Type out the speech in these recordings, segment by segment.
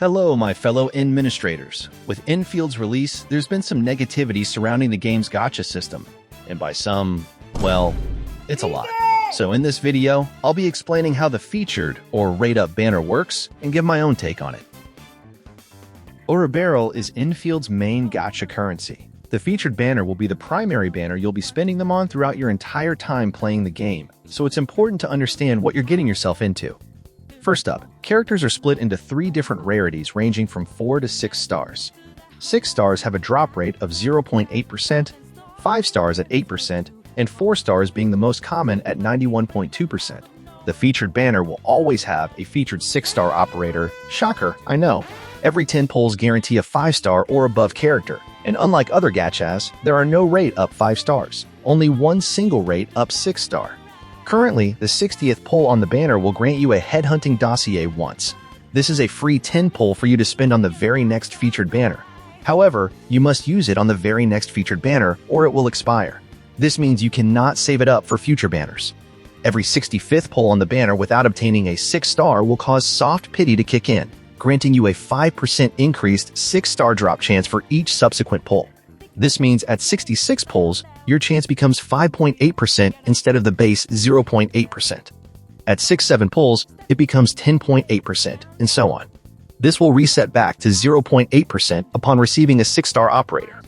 Hello, my fellow administrators. With Enfield's release, there's been some negativity surrounding the game's gacha system. And by some, well, it's a lot. So in this video, I'll be explaining how the featured, or rate-up banner works, and give my own take on it. Barrel is Enfield's main gacha currency. The featured banner will be the primary banner you'll be spending them on throughout your entire time playing the game, so it's important to understand what you're getting yourself into. First up, characters are split into 3 different rarities ranging from 4 to 6 stars. 6 stars have a drop rate of 0.8%, 5 stars at 8%, and 4 stars being the most common at 91.2%. The featured banner will always have a featured 6-star operator. Shocker, I know. Every 10 pulls guarantee a 5-star or above character, and unlike other gachas, there are no rate up 5 stars, only one single rate up 6-star. Currently, the 60th pull on the banner will grant you a headhunting dossier once. This is a free 10 pull for you to spend on the very next featured banner. However, you must use it on the very next featured banner or it will expire. This means you cannot save it up for future banners. Every 65th pull on the banner without obtaining a 6-star will cause soft pity to kick in, granting you a 5% increased 6-star drop chance for each subsequent pull. This means at 66 pulls, your chance becomes 5.8% instead of the base 0.8%. At 6-7 pulls, it becomes 10.8%, and so on. This will reset back to 0.8% upon receiving a 6-star operator.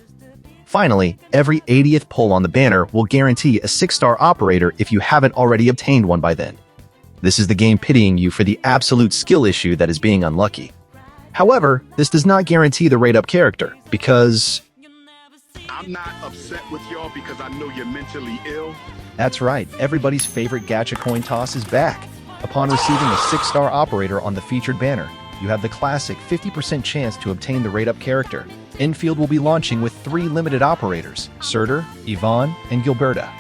Finally, every 80th pull on the banner will guarantee a 6-star operator if you haven't already obtained one by then. This is the game pitying you for the absolute skill issue that is being unlucky. However, this does not guarantee the rate-up character, because I'm not upset with y'all because I know you're mentally ill. That's right, everybody's favorite gacha coin toss is back. Upon receiving a 6-star operator on the featured banner, you have the classic 50% chance to obtain the rate-up character. Endfield will be launching with 3 limited operators, Surtur, Yvonne, and Gilberta.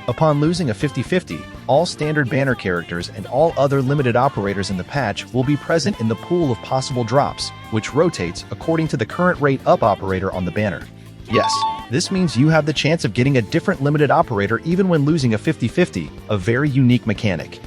Upon losing a 50-50, all standard banner characters and all other limited operators in the patch will be present in the pool of possible drops, which rotates according to the current rate-up operator on the banner. Yes, this means you have the chance of getting a different limited operator even when losing a 50-50, a very unique mechanic.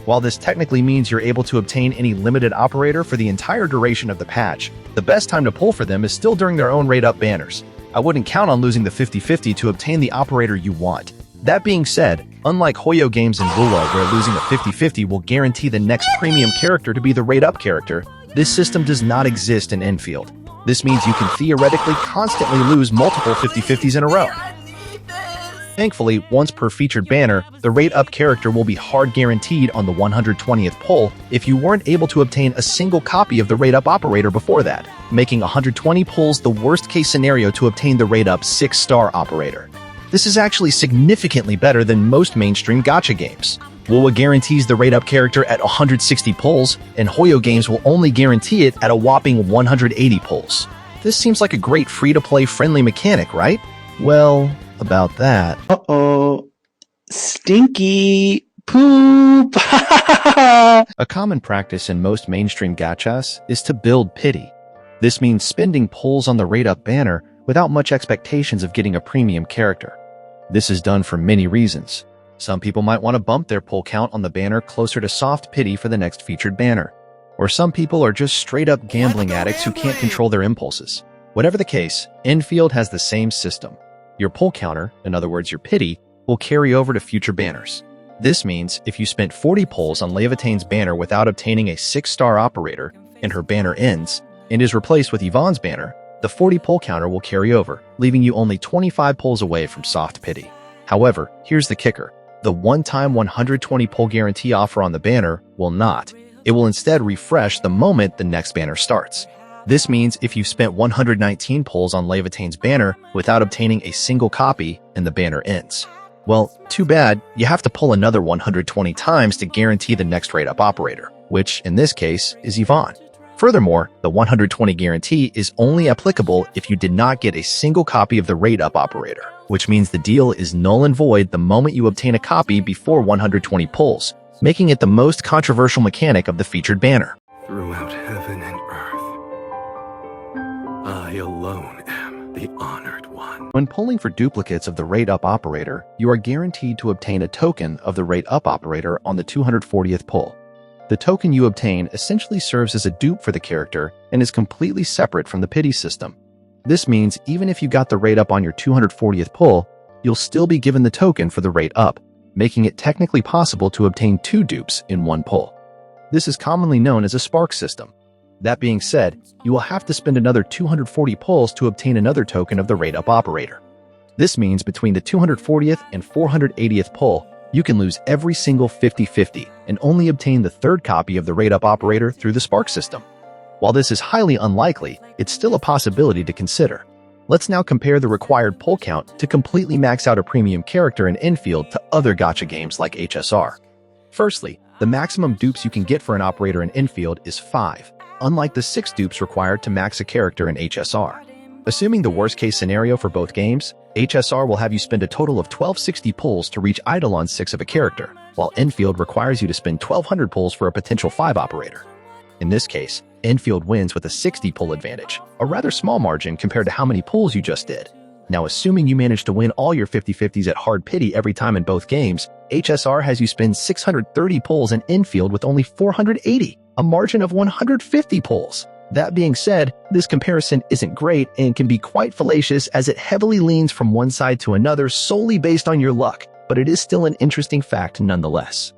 While this technically means you're able to obtain any limited operator for the entire duration of the patch, the best time to pull for them is still during their own rate-up banners. I wouldn't count on losing the 50-50 to obtain the operator you want. That being said, unlike Hoyo games and Lula where losing a 50-50 will guarantee the next premium character to be the rate-up character, this system does not exist in Endfield. This means you can theoretically constantly lose multiple 50-50s in a row. Thankfully, once per featured banner, the rate-up character will be hard guaranteed on the 120th pull if you weren't able to obtain a single copy of the rate-up operator before that, making 120 pulls the worst-case scenario to obtain the rate-up 6-star operator. This is actually significantly better than most mainstream gacha games. Wuwa guarantees the rate-up character at 160 pulls, and Hoyo games will only guarantee it at a whopping 180 pulls. This seems like a great free-to-play friendly mechanic, right? Well, about that. Uh-oh. Stinky poop. A common practice in most mainstream gachas is to build pity. This means spending pulls on the rate-up banner without much expectations of getting a premium character. This is done for many reasons. Some people might want to bump their pull count on the banner closer to soft pity for the next featured banner. Or some people are just straight-up gambling addicts who can't control their impulses. Whatever the case, Endfield has the same system. Your pull counter, in other words your pity, will carry over to future banners. This means if you spent 40 pulls on Levataine's banner without obtaining a 6-star operator, and her banner ends, and is replaced with Yvonne's banner, the 40 pull counter will carry over, leaving you only 25 pulls away from soft pity. However, here's the kicker. The one-time 120 pull guarantee offer on the banner will not. It will instead refresh the moment the next banner starts. This means if you spent 119 pulls on Levataine's banner without obtaining a single copy and the banner ends, well, too bad, you have to pull another 120 times to guarantee the next rate-up operator, which in this case is Yvonne. Furthermore, the 120 guarantee is only applicable if you did not get a single copy of the rate-up operator, which means the deal is null and void the moment you obtain a copy before 120 pulls, making it the most controversial mechanic of the featured banner. Throughout heaven and earth, I alone am the honored one. When pulling for duplicates of the rate-up operator, you are guaranteed to obtain a token of the rate-up operator on the 240th pull. The token you obtain essentially serves as a dupe for the character and is completely separate from the pity system. This means even if you got the rate up on your 240th pull, you'll still be given the token for the rate up, making it technically possible to obtain 2 dupes in 1 pull. This is commonly known as a spark system. That being said, you will have to spend another 240 pulls to obtain another token of the rate up operator. This means between the 240th and 480th pull, you can lose every single 50-50 and only obtain the 3rd copy of the rate up operator through the spark system. While this is highly unlikely, it's still a possibility to consider. Let's now compare the required pull count to completely max out a premium character in Endfield to other gacha games like HSR. Firstly, the maximum dupes you can get for an operator in Endfield is 5, unlike the 6 dupes required to max a character in HSR. Assuming the worst-case scenario for both games, HSR will have you spend a total of 1260 pulls to reach idle on 6 of a character, while Endfield requires you to spend 1200 pulls for a potential 5 operator. In this case, Endfield wins with a 60 pull advantage, a rather small margin compared to how many pulls you just did. Now, assuming you manage to win all your 50-50s at hard pity every time in both games, HSR has you spend 630 pulls in Endfield with only 480, a margin of 150 pulls. That being said, this comparison isn't great and can be quite fallacious as it heavily leans from one side to another solely based on your luck, but it is still an interesting fact nonetheless.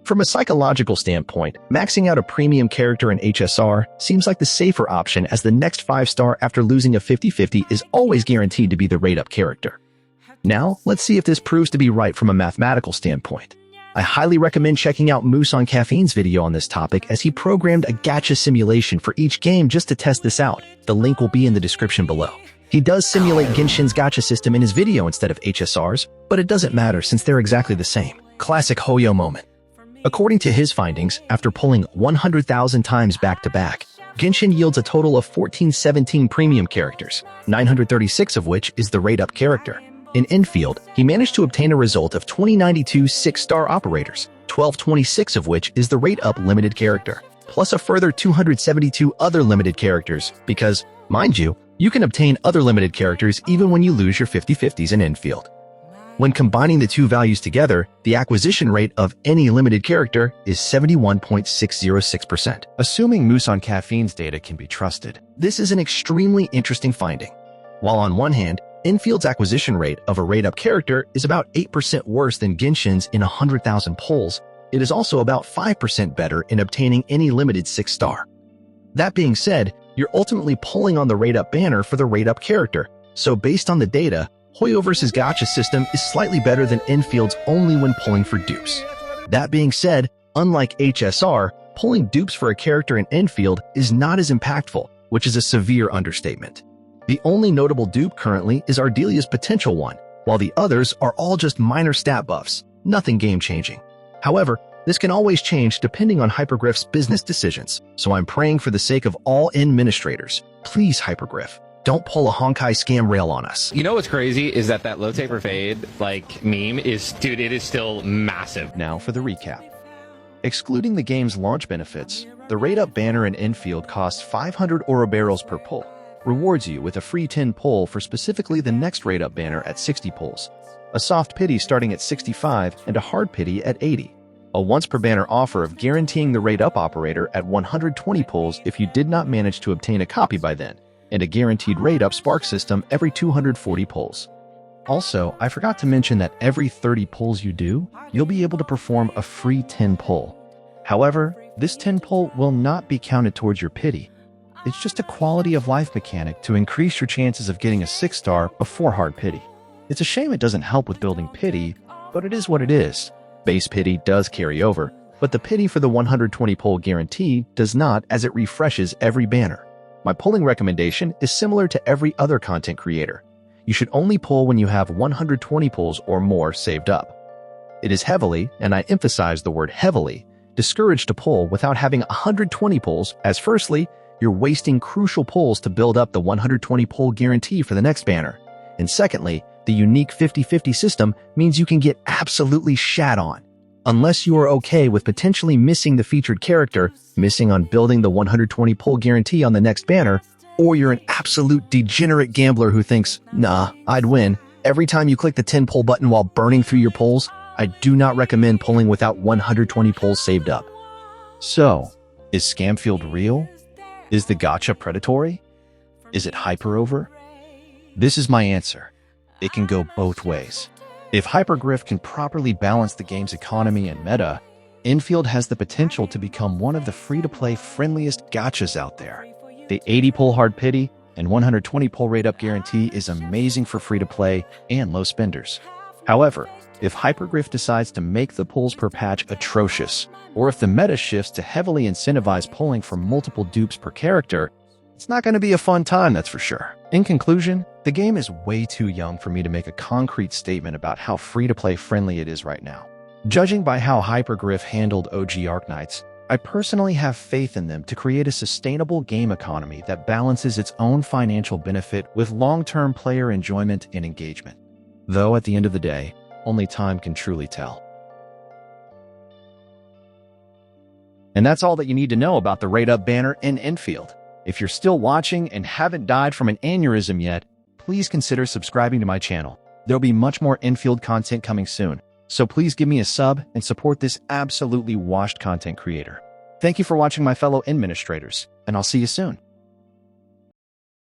From a psychological standpoint, maxing out a premium character in HSR seems like the safer option as the next 5-star after losing a 50-50 is always guaranteed to be the rate-up character. Now, let's see if this proves to be right from a mathematical standpoint. I highly recommend checking out MooseOnCaffeine's video on this topic as he programmed a gacha simulation for each game just to test this out. The link will be in the description below. He does simulate Genshin's gacha system in his video instead of HSR's, but it doesn't matter since they're exactly the same. Classic Hoyo moment. According to his findings, after pulling 100,000 times back-to-back, Genshin yields a total of 1417 premium characters, 936 of which is the rate-up character. In Endfield, he managed to obtain a result of 2092 6-star operators, 1226 of which is the rate-up limited character, plus a further 272 other limited characters because, mind you, you can obtain other limited characters even when you lose your 50-50s in Endfield. When combining the two values together, the acquisition rate of any limited character is 71.606%. Assuming MooseOnCaffeine's data can be trusted, this is an extremely interesting finding. While on one hand, Endfield's acquisition rate of a rate-up character is about 8% worse than Genshin's in 100,000 pulls, it is also about 5% better in obtaining any limited 6-star. That being said, you're ultimately pulling on the rate-up banner for the rate-up character, so based on the data, Hoyo vs. Gacha system is slightly better than Endfield's only when pulling for dupes. That being said, unlike HSR, pulling dupes for a character in Endfield is not as impactful, which is a severe understatement. The only notable dupe currently is Ardelia's potential one, while the others are all just minor stat buffs, nothing game-changing. However, this can always change depending on Hypergriff's business decisions, so I'm praying for the sake of all administrators, please Hypergriff, don't pull a Honkai scam rail on us. You know what's crazy is that low taper fade, meme is, dude, it is still massive. Now for the recap. Excluding the game's launch benefits, the rate-up banner in Endfield costs 500 Ourobarrels per pull, rewards you with a free 10 pull for specifically the next rate-up banner at 60 pulls, a soft pity starting at 65 and a hard pity at 80, a once-per-banner offer of guaranteeing the rate-up operator at 120 pulls if you did not manage to obtain a copy by then, and a guaranteed rate-up spark system every 240 pulls. Also, I forgot to mention that every 30 pulls you do, you'll be able to perform a free 10 pull. However, this 10 pull will not be counted towards your pity. It's just a quality of life mechanic to increase your chances of getting a 6-star before hard pity. It's a shame it doesn't help with building pity, but it is what it is. Base pity does carry over, but the pity for the 120 pull guarantee does not as it refreshes every banner. My pulling recommendation is similar to every other content creator. You should only pull when you have 120 pulls or more saved up. It is heavily, and I emphasize the word heavily, discouraged to pull without having 120 pulls, as firstly, you're wasting crucial pulls to build up the 120 pull guarantee for the next banner. And secondly, the unique 50-50 system means you can get absolutely shat on. Unless you are okay with potentially missing the featured character, missing on building the 120 pull guarantee on the next banner, or you're an absolute degenerate gambler who thinks, nah, I'd win, every time you click the 10 pull button while burning through your pulls, I do not recommend pulling without 120 pulls saved up. So, is Scamfield real? Is the gacha predatory? Is it hyper over? This is my answer. It can go both ways. If Hypergriff can properly balance the game's economy and meta, Endfield has the potential to become one of the free-to-play friendliest gachas out there. The 80 pull hard pity and 120 pull rate up guarantee is amazing for free-to-play and low spenders. However, if Hypergriff decides to make the pulls per patch atrocious, or if the meta shifts to heavily incentivize pulling for multiple dupes per character, it's not going to be a fun time, that's for sure. In conclusion, the game is way too young for me to make a concrete statement about how free-to-play friendly it is right now. Judging by how Hypergriff handled OG Arknights, I personally have faith in them to create a sustainable game economy that balances its own financial benefit with long-term player enjoyment and engagement. Though at the end of the day, only time can truly tell. And that's all that you need to know about the Rate Up banner in Endfield. If you're still watching and haven't died from an aneurysm yet, please consider subscribing to my channel. There'll be much more Endfield content coming soon, so please give me a sub and support this absolutely washed content creator. Thank you for watching, my fellow administrators, and I'll see you soon.